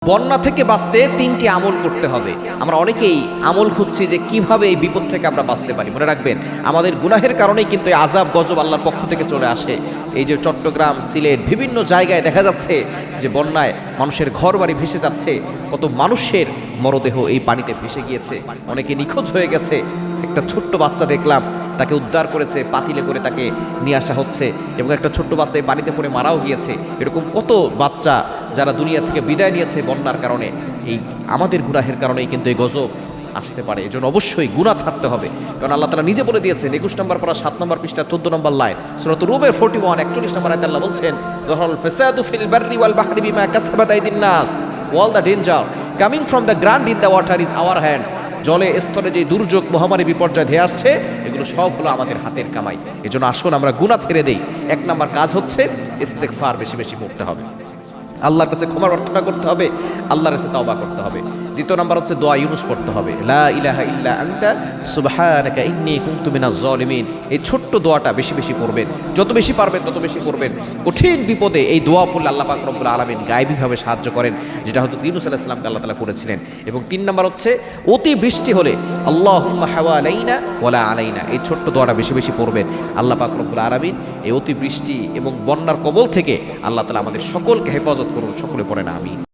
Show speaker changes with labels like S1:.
S1: বন্যা থেকে বাঁচতে তিনটি আমল করতে হবে। আমরা অনেকেই আমল খুঁজছি যে কিভাবে এই বিপদ থেকে আমরা বাঁচতে পারি। মনে রাখবেন, আমাদের গুনাহের কারণেই কিন্তু এই আযাব গজব আল্লাহর পক্ষ থেকে চলে আসে। এই যে চট্টগ্রাম, সিলেট, বিভিন্ন জায়গায় দেখা যাচ্ছে যে বন্যায় মানুষের ঘর বাড়ি ভেসে যাচ্ছে, কত মানুষের মরদেহ এই পানিতে ভেসে গিয়েছে, অনেকে নিখোঁজ হয়ে গেছে। একটা ছোট্ট বাচ্চা দেখলাম, তাকে উদ্ধার করেছে, পাতিলে করে তাকে নিয়ে আসা হচ্ছে, এবং একটা ছোট্ট বাচ্চা এই পানিতে পড়ে মারাও গিয়েছে। এরকম কত বাচ্চা যারা দুনিয়া থেকে বিদায় নিয়েছে বন্যার কারণে। এই আমাদের গুনাহের কারণেই কিন্তু এই গজব আসতে পারে। এজন্য অবশ্যই গুনাহ ছাড়তে হবে, কারণ আল্লাহ তাআলা নিজে বলে দিয়েছেন 21 নম্বর পারা 7 নম্বর পৃষ্ঠা 14 নম্বর লাইন সূরা রুমের 41 41 নম্বর আয়াতে আল্লাহ বলছেন, যহরাল ফাসাদু ফিল বাররি ওয়াল বাহরি বিমা কাসাবাত আইদিন নাস ওয়াল the danger coming from the ground in the water is our hand. জলে স্তরে যে দুর্যোগ, মহামারী, বিপর্যয় ধেয়ে আসছে, এগুলো সবগুলো আমাদের হাতের কামাই। এজন্য আসুন আমরা গুনাহ ছেড়ে দেই। 1 নম্বর কাজ হচ্ছে ইস্তেগফার বেশি বেশি পড়তে হবে, আল্লাহর কাছে ক্ষমা প্রার্থনা করতে হবে, আল্লাহর কাছে তওবা করতে হবে। 2 নম্বর হচ্ছে দোয়া ইউনুস পড়তে হবে, লা ইলাহা ইল্লা আনতা সুবহানাকা ইন্নী কুনতু মিনাজ জালিমিন। এই ছোট্ট দোয়াটা বেশি বেশি পড়বেন, যত বেশি পারবেন তত বেশি পড়বেন। কঠিন বিপদে এই দোয়া পড়লে আল্লাহ পাক রব্বুল আলামিন গায়েবীভাবে সাহায্য করেন, যেটা হয়তো ইউনুস আলাইহিস সালামকে আল্লাহ তাআলা করেছিলেন। এবং 3 নম্বর হচ্ছে অতি বৃষ্টি হলে আল্লাহুম্মা হাওয়ালাইনা ওয়ালা আলাইনা, এই ছোট্ট দোয়াটা বেশি বেশি পড়বেন। আল্লাহ পাক রব্বুল আলামিন এই অতি বৃষ্টি এবং বন্যার কবল থেকে আল্লাহ তাআলা আমাদের সকলকে হেফাজত করুন। সকলে পড়েন আমিন।